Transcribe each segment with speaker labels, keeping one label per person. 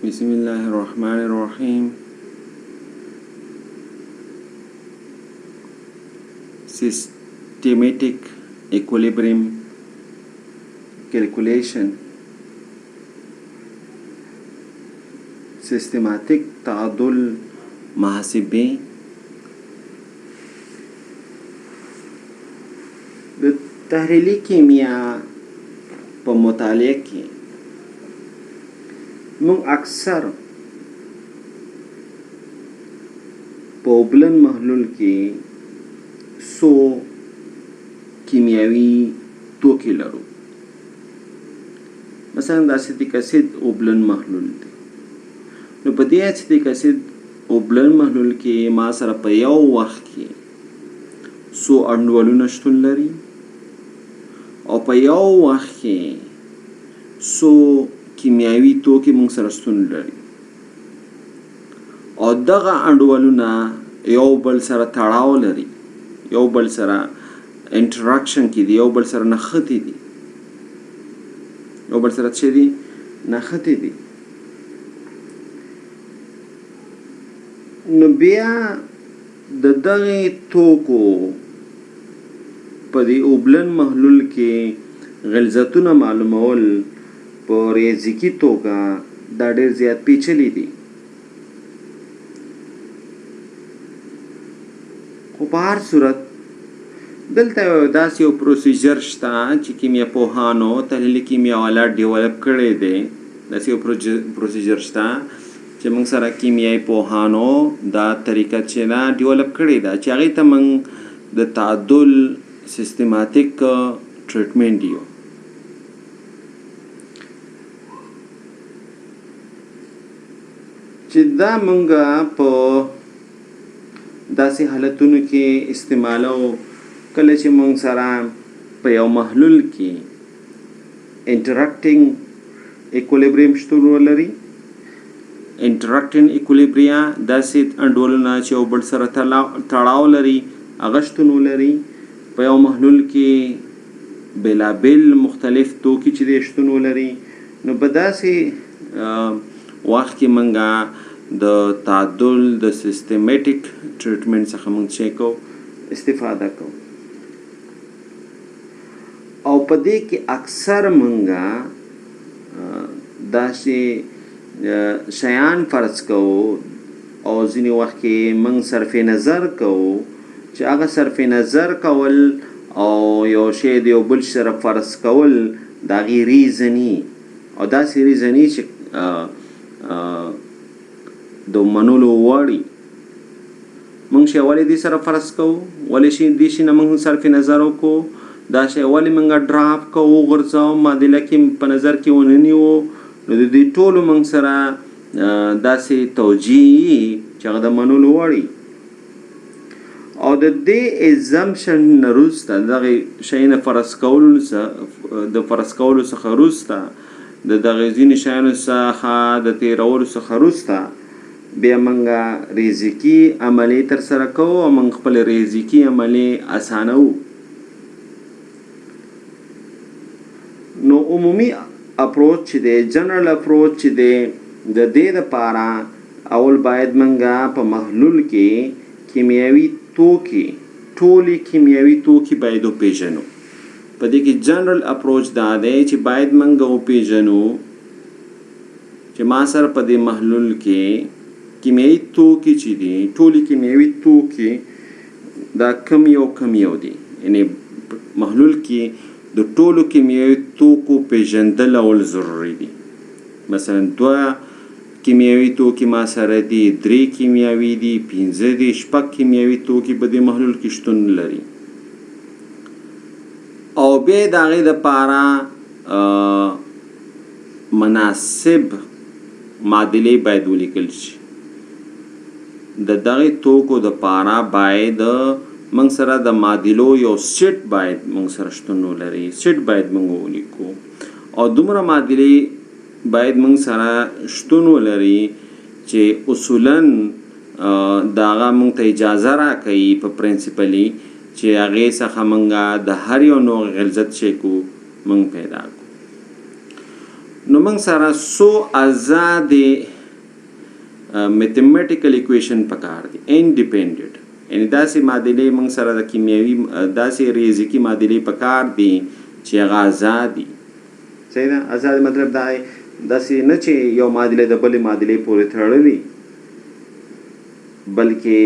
Speaker 1: بسم الله الرحمن الرحيم. Systematic equilibrium calculation. Systematic تعادل محاسبي د تحلیلي کیمیا په مطالعه کې موږ اکثر په اوبلن محلول کې څو کیمیاوي توکي لرو. مثلا د اسیتیک اسید اوبلن محلول دی، نو په دې اسیتیک اسید اوبلن محلول کې ما سره په یو وخت کې څو انډولونه شتون لري او په یو وخت کې څو کیمیاوي توکي موږ سره شتون لري او دغه انډولونه یو بل سره تړاو لري، یو بل سره انټراکشن کې دي، یو بل سره نښتي دي، یو بل سره څه دي؟ نښتي دي. نو بیا د دغه توکو په دې اوبلن محلول کې غلظتونه معلومول په ریاضیکي توګه دا ډېر زیات پیچلي دي. خو په هر صورت دلته داسې یو پروسیجر شته چې کیمیا پوهانو تحلیلي کیمیا والا ډیولپ کړی دی. داسې یو پروسیجر شته چې موږ سره کیمیايي پوهانو دا طریقه چې دا ډیولپ کړې ده چې هغې ته موږ د تعادل سیستماتیک ټریټمنټ یو. چې دا موږ په داسې حالتونو کې استعمالو کله چې موږ سره په یو محلول کې انټراکټینګ ایکولیبریم شتون ولري. انټراکټینګ ایکولیبریا داسې انډولونه چې یو بل سره تړاو لري هغه شتون ولري. په یو محلول کې بېلابېل مختلف توکي چې دی شتون ولري. نو په داسې وخت کې موږ د تعادل د سیستمیټیک ټریټمنټ څخه موږ څه کوو؟ استفاده کوو. او په دې کې اکثر موږ داسې شیان فرض کوو او ځینې وخت کې موږ صرف نظر کوو چې هغه صرف نظر کول او یو شی د یو بل سره فرض کول د هغې ریزني او داسې ریزني چې د منلو وړ موږ شی ولې دې سره فرض کوو، ولې دې شي نه موږ صرف نظر وکړو، دا شی ولې موږ ډراپ کوو وغورځوو معادله کې په نظر کې ونه نیوو. نو د دې ټولو موږ سره داسې توجیه چې هغه د منلو وړ او د دې ایزمپشن نه وروسته دغه شی نه فرض کولو څخه وروسته د دغه ځینې شیانو څخه د تېرولو څخه وروسته بیا موږ ریاضیکي عملې ترسره کوو او موږ خپل ریاضیکي عملې اسانوو. نو عمومي اپروچ چې دی، جنرال اپروچ چې دی، د دې دپاره اول باید موږ په محلول کې کیمیاوي توکي، ټولې کیمیاوي توکي باید وپېژنو. په دې کې جنرال اپروچ دا دی چې باید موږ وپېژنو چې ما سره په دې محلول کې کیمیاوي توکي چې دي، ټولې کیمیاوي توکي دا کم یو دي. یعنې محلول کې د ټولو کیمیاوي توکو پیژندل اول ضروري دي. مثلا 2 کیمیاوي توکي ما سره دي، 3 کیمیاوي دي، 5 دي، 6 کیمیاوي توکي په دې محلول کې شتون لري. او بیا د هغې دپاره مناسب معادلې باید ولیکل شي. د دغې توکو دپاره باید موږ سره د معادلو یو سیټ باید موږ سره شتون ولري، سیټ باید موږ ولیکو او دومره معادلې باید موږ سره شتون ولري چې اصولاً د هغه موږ ته اجازه راکوي په پرنسپلي چې هغې څخه موږ د هر یو نوع غلظت چې کو موږ پیدا کړو. نو موږ سره څو آزادې میتھمیټیکل اکویشن پکار دي انډیپندنت یعنی داسې معادلې موږ سره د کیمیاوي داسې ریاضیکي معادلې پکار دي چې هغه ازادي صحیح ده ازاد مطلب دا داسې نه چې یو معادله د بلې معادلې پورې تړلې بلکې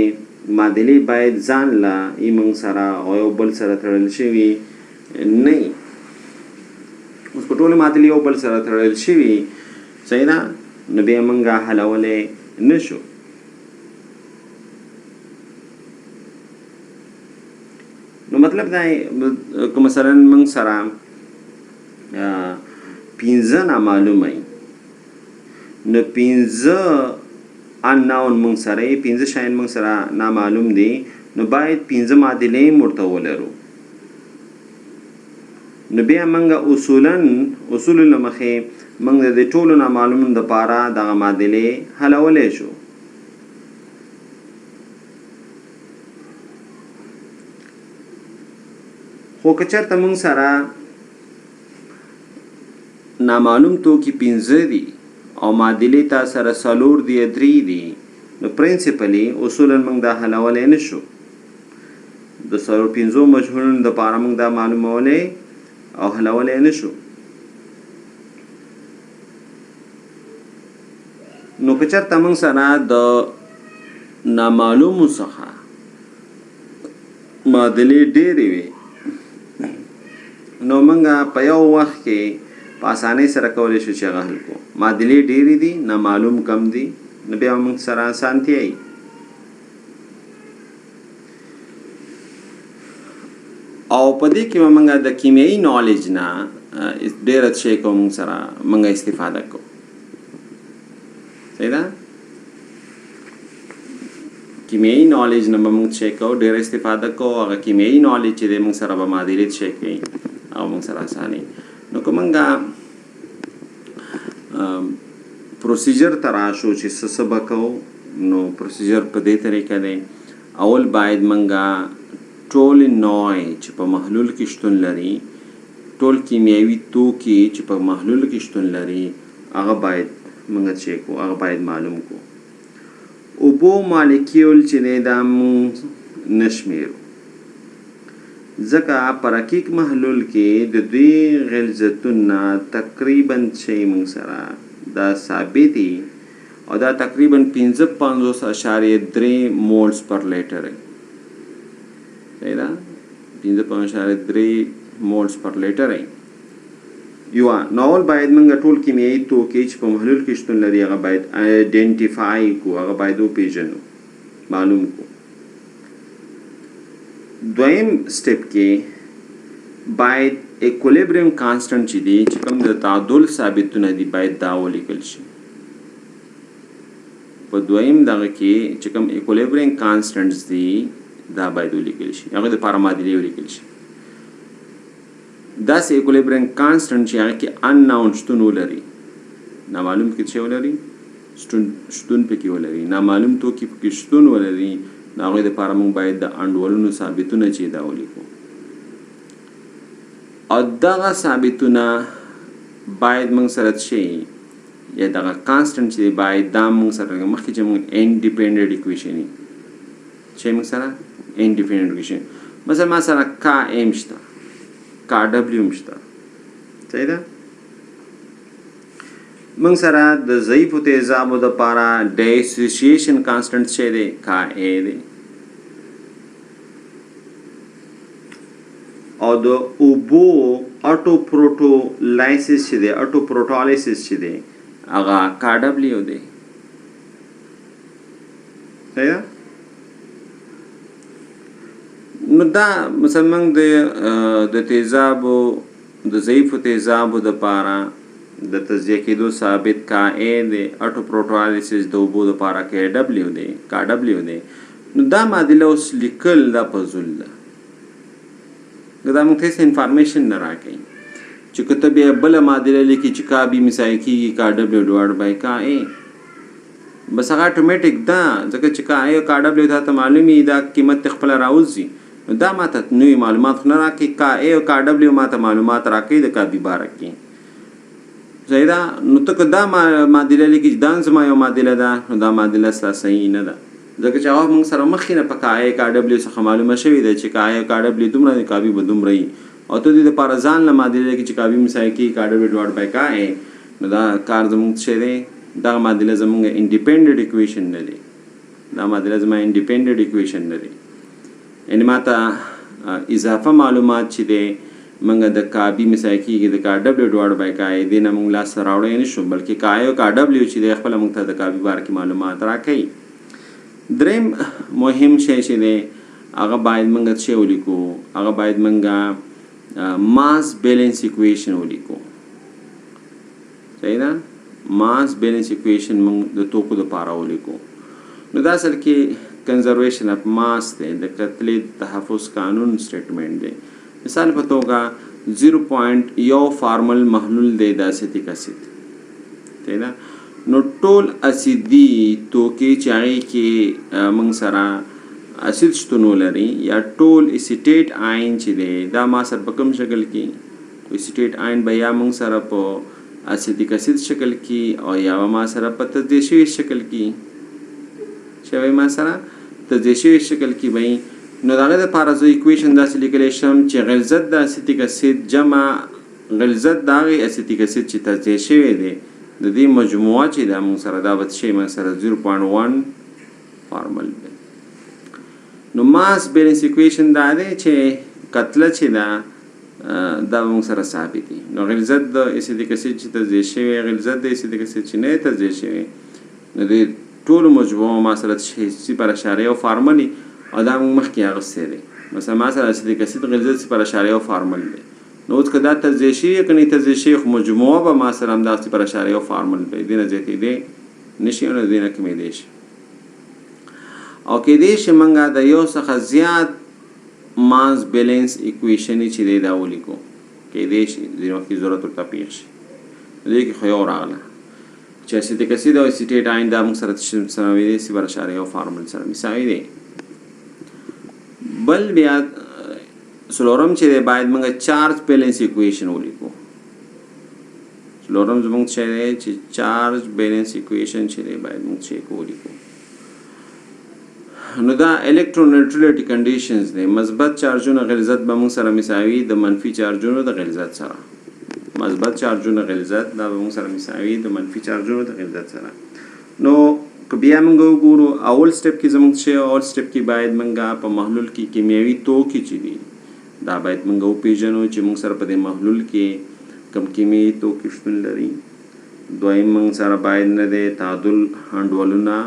Speaker 1: معادلې باید ځان له موږ سره او یو بل سره تړل شوي نه اوس په ټولې معادلې یو بل سره تړل شوي صحیح ده نو بیا موږ حلولی نشو نو مطلب دا که مثلا موږ سره 15 نامعلوم وي نو 15 unknown موږ سره 15 شیان موږ سره نامعلوم دي نو باید 15 معادلې ورته ولرو نو بیا موږ اصول له مخې موږ د ټولو نامعلومو دپاره دغه معادلې حلولی شو خو که چېرته موږ سره نامعلوم توکي 15 دي او معادلې تا سره 4 دي 3 دي نو پرنسپلی اصولا موږ دا حلولی نشو د 15 مجهولونو دپاره موږ دا معلومولی او حلولی نشو نو که چېرته موږ سره د نامعلومو څخه معادلې ډېرې وي نو موږ په یو وخت کې په اسانۍ سره کولی شو چې هغه حل کړو معادلې ډېرې دي نامعلوم کم دي نو بیا موږ سره اسانتیا وي او په دې کې به موږ د کیمیایي نالج نه ډېر شی کوو موږ سره موږ استفاده کوو صحیح ده کیمیایي نالج نه به موږ شی کوو ډېر استفاده کوو هغه کیمیایي نالج چې دی موږ سره به معادلې شی کوي او موږ سره اساني نو که موږ پروسیجر ته راشو چې څه به کوو نو پروسیجر په دې طریقه دی اول باید موږ ټول نوع چې په محلول کې شتون لري ټول کیمیاوي توکي چې په محلول کې شتون لري هغه باید موږ چیک کوو هغه باید معلوم کوو اوبو مالیکیول چې دی دا موږ نشمیرو ځکه په رقیق محلول کې د دوی غلظتونه تقریبا چې موږ سره دا ثابت دي او دا تقریبا 55.3 مولز پر لیټر دی صحیح ده 55.3 مولز پر لیټر دی یو نو اول باید موږ ټول کیمیایي توکي چې په محلول کې شتون لري هغه باید آیډنټیفای کړو هغه باید وپېژنو معلوم کړو دویم سټپ کې باید ایکولیبریم کانسټنټ چې دی چې کوم د تعادل ثابتونه دي باید دا ولیکل شي په دویم دغه کې چې کوم ایکولیبریم کانسټنټس دي دا باید ولیکل شي هغه د پاره معادلې ولیکل شي داسې ایکولیبریم کانسټنټ چې هغه کې انناون شتون ولري نامعلوم کې څه ولري شتون پکې ولري نامعلوم توکي پکې شتون ولري د هغوی دپاره موږ باید د انډولونو ثابتونه چې دا ولیکو او دغه ثابتونه باید موږ سره شي یا دغه کانسټنټ چې باید دا موږ سره مخکې چې موږ انډیپینډنټ اکویشن چې موږ سره انډیپینډنټ اکویشن مثلا ما سره کا ایم شته کا ډبلیو هم شته صحیح ده موږ سره د ضعیفو تیزابو دپاره ډیسوسییشن کانسټنټ چې دی کا ای دی او د اوبو اټو پروټولایسس چې دی اټو پروټولیسس چې دی هغه کا ډبلیو دی صحیح ده نو دا مثلا موږ د تیزابو د ضعیفو تیزابو دپاره د تجزیه کېدو ثابت کا ای دی اټو پروټولیسس د اوبو دپاره کا ډبلیو دی کا ډبلیو دی نو دا معادله اوس لیکل دا پزول ده دا موږ ته هېڅ انفارمیشن نه راکوي چې که ته بیا بله معادله لیکي چې کا بي مساوي کېږي کا ډبلیو ډیوایډ بای کا ای بس هغه اټومیټک ده ځکه چې کا ای او کا ډبلیو تا ته معلوم وي دا قیمت خپله راوځي نو دا ما ته نوي معلومات خو نه راکوي کا ای او کا ډبلیو ما ته معلومات راکوي د کا بي باره کې صحیح ده. نو ته که دا معادله لیکي چې دا زما یو معادله ده، نو دا معادله ستا صحیح نه ده، ځکه چې هغه موږ سره مخکې نه په کای کا ډبلیو څخه معلومه شوې ده چې کای کا ډبلیو دومره دی، کابي به دومره وي، او ته دې دپاره ځان له معادله لیکي چې کابي مساوي کېږي کا ډبلیو ډوټ بای کای، نو دا کار زموږ څه دی، دغه معادله زموږ انډیپینډنټ اکویشن نه دی، دا معادله زما انډیپینډنټ اکویشن نه دی. یعنې ما ته اضافه معلومات چې دی موږ د کابي مساوي کېږي د کا ډبلیو ډوټ بای کای، دې نه موږ لاسته راوړی نه شو، بلکې کای او کا ډبلیو چې دی خپله موږ ته د کابي باره کې معلومات راکوي. دریم مهم شی چې دی هغه باید موږ څه ولیکو، هغه باید موږ ماس بیلنس اکویشن ولیکو. صحیح ده، ماس بیلنس اکویشن موږ د توکو دپاره ولیکو. نو دا اصل کې کنزرویشن اف ماس دی، د کتلې تحفظ قانون سټیټمنټ دی. مثال په توګه 0.1 فارمل محلول دی د اسیتیک اسید. صحیح ده. نو ټول اسیدي توکي چې هغې کې موږ سره اسید شتون ولري یا ټول اسیټیټ آین چې دی دا ما سره په کوم شکل کې، اسیټیټ آین به یا موږ سره په اسیدیک اسید شکل کې او یا ما سره په تجزیه شوي شکل کې، چې به ما سره تجزیه شوي شکل کې وي. نو د هغې دپاره زه اکویشن داسې لیکلی شم چې غلظت د اسیتیک اسید جمع غلظت د هغې اسیتیک اسید چې تجزیه شوی دی د دې مجموعه چې دا موږ سره دا به شی موږ سره 0.1 فارمل دی. نو ماس بیلنس اکویشن دا دی چې کتله چې ده دا موږ سره ثابت دي. نو غلظت د اسیتیک اسید چې تجزیه شوی، غلظت د اسیتیک اسید چې نه تجزیه شوی، نو د ټولو مجموعه ما سره 0.1 فارمل دي او دا موږ مخکې اخیستی دی. مثلا ما سره اسیتیک اسید غلظت 0.1 فارمل دی. نو اوس که دا تجزیه شوي که نه تجزیه شوي، خو مجموعه به ما سره همدا 0.1 فارمل دی، دې نه زیاتېدی نه شي او نه دې نه کمېدی شي. او کېدی شي موږ د یو څخه زیات ماس بیلنس اکویشنې چې دی دا ولیکو، کېدی شي ځینې وخت کې ضرورت ورته پېښ شي. دې کې خو یو راغله چې اسیتیک اسید او اسیټیټ آین دا موږ سره مساوي دی، 0.1 فارمل سره مساوي دی. بل بیا څلورم چې دی باید موږ چارج بیلنس اکویشن ولیکو. څلورم زموږ څه دی چې چارج بیلنس اکویشن چې دی باید موږ څه ولیکو. نو دا الکترونیوټرالټي کنډیشنز دی. مثبت چارجونه غلظت به موږ سره مساوي د منفي چارجونو د غلظت سره. مثبت چارجونه غلظت دا به موږ سره مساوي د منفي چارجونو د غلظت سره. نو که بیا موږ وګورو اول سټپ کې زموږ څه، اول سټپ کې باید موږ په محلول کې کیمیاوي توکي چې دي دا باید موږ وپېژنو چې موږ سره په دې محلول کې کوم کیمیاوي توکي شتون لري. دویم موږ سره باید نه دی تعادل انډولونه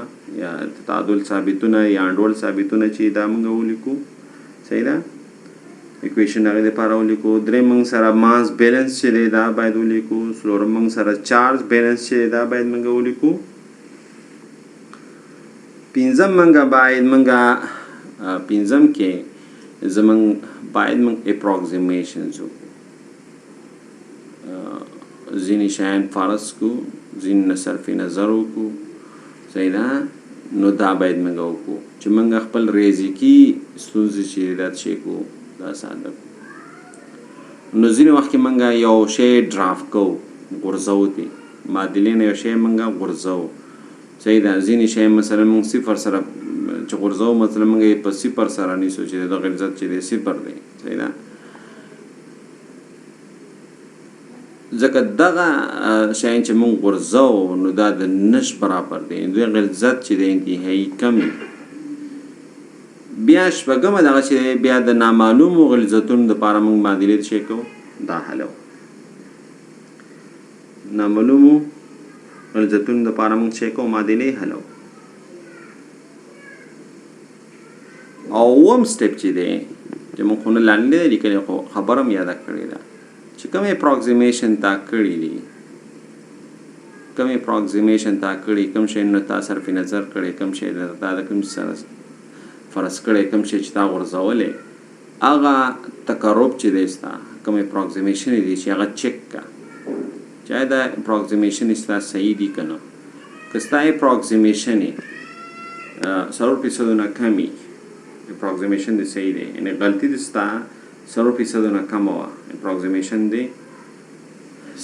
Speaker 1: یا تعادل ثابتونه یا انډول ثابتونه چې دا موږ ولیکو. صحیح ده، اکویشن هغې دپاره ولیکو. دریم موږ سره ماس بیلنس چې دی دا باید ولیکو. څلورم موږ سره چارج بیلنس چې دی دا باید موږ ولیکو. پنځم موږ باید پنځم کې زموږ باید موږ اپروکسیمیشنز وکړو. ځینې شیان فرض کړو، ځینې نه صرف نظر وکړو. صحیح ده. نو دا باید موږ وکړو چې موږ خپل ریاضیکي ستونزې چې دا څه کړو دا ساده کړو. نو ځینې وخت کې موږ یو شی ډرافټ کوو، غورځوو ترې معادلې نه یو شی موږ غورځوو. صحیح ده. ځینې شی مثلا موږ صفر سره چې غورځوو، مثلا موږ یې په صفر سره نیسو چې د غلظت چې دی صفر دی. صحیح ده. ځکه دغه شیان چې موږ غورځوو نو دا د نش برابر دی، دوی غلظت چې دی انتهایي کم وي. بیا شپږمه دغه چې بیا د نامعلومو غلظتونو دپاره موږ معادلې څه کوو دا حلوو. نامعلومو غلظتونو دپاره موږ څه کوو معادلې حلوو. او اووم سټپ چې دی چې موږ خو نه لاندې دی لیکلی، خو خبره م یاده کړې ده چې کوم اپروکسیمیشن تا کړي دي، کوم اپروکسیمیشن تا کړي، کوم شی نه تا صرف نظر کړی، کوم شی تا د کوم سره فرض کړی، کوم شی چې تا غورځولی، هغه تقرب چې دی ستا کوم اپروکسیمیشن دی چې هغه چک کا چې آیا دا اپروکسیمیشن ستا صحیح دي که نه. که ستا اپروکسیمیشن 100% نه کم وي، اپروکسیمیشن دی صحیح دی، یعنې غلطي د ستا 100% نه کمه وه، اپروکسیمیشن دی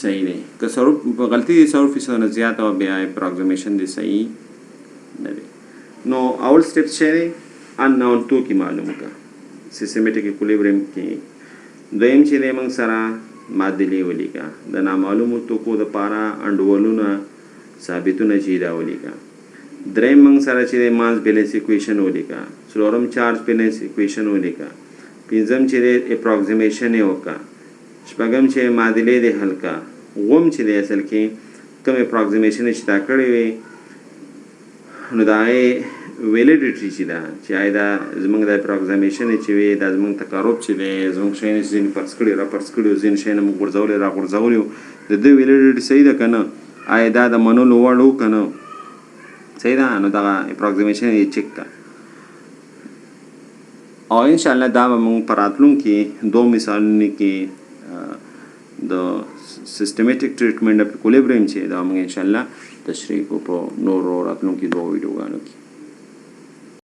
Speaker 1: صحیح دی که صرف غلطي دي 100% نه زیات او بیا اپروکسیمیشن دی صحیح نه دی نو اول سټپ څه دی ان نون تو کی معلومه کا سیستمیټک ایکولیبریم کې دویم چې دی موږ سره معادلې ولیکا د نامعلومو توکو د پارا انډولونه ثابتونه چې دا ولیکا دریم موږ سره چې دی ماس بیلنس ایکویشن ولیکا څلورم چارج بیلنس ایکویشن ولیکا پنځم چې دی اپروکسیمیشن یې وکړه شپږم چې معادلې دی حل کا اووم چې دی اصل کې کوم اپروکسیمیشن چې دا کړی وي نو دا یې ویلیډیټي چې ده چې آیا دا زموږ د اپروکسیمیشن چې وي دا زموږ تقارب چې دی زموږ شیان چې ځینې فرض کړي را فرض کړي او ځینې شیان موږ غورځولي را غورځولي د دې ویلیډیټي صحیح ده که نه آیا دا د منلو وړ و که نه صحیح ده نو دغه اپروکسیمیشن یې چک کړه او انشاءالله دا به موږ په راتلونکي دو مثالونو کې د سیستمیټک ټریټمنټ اف ایکولیبریم چې دا موږ انشاءالله تشریح کو په نورو راتلونکي دوه ویډیوګانو کې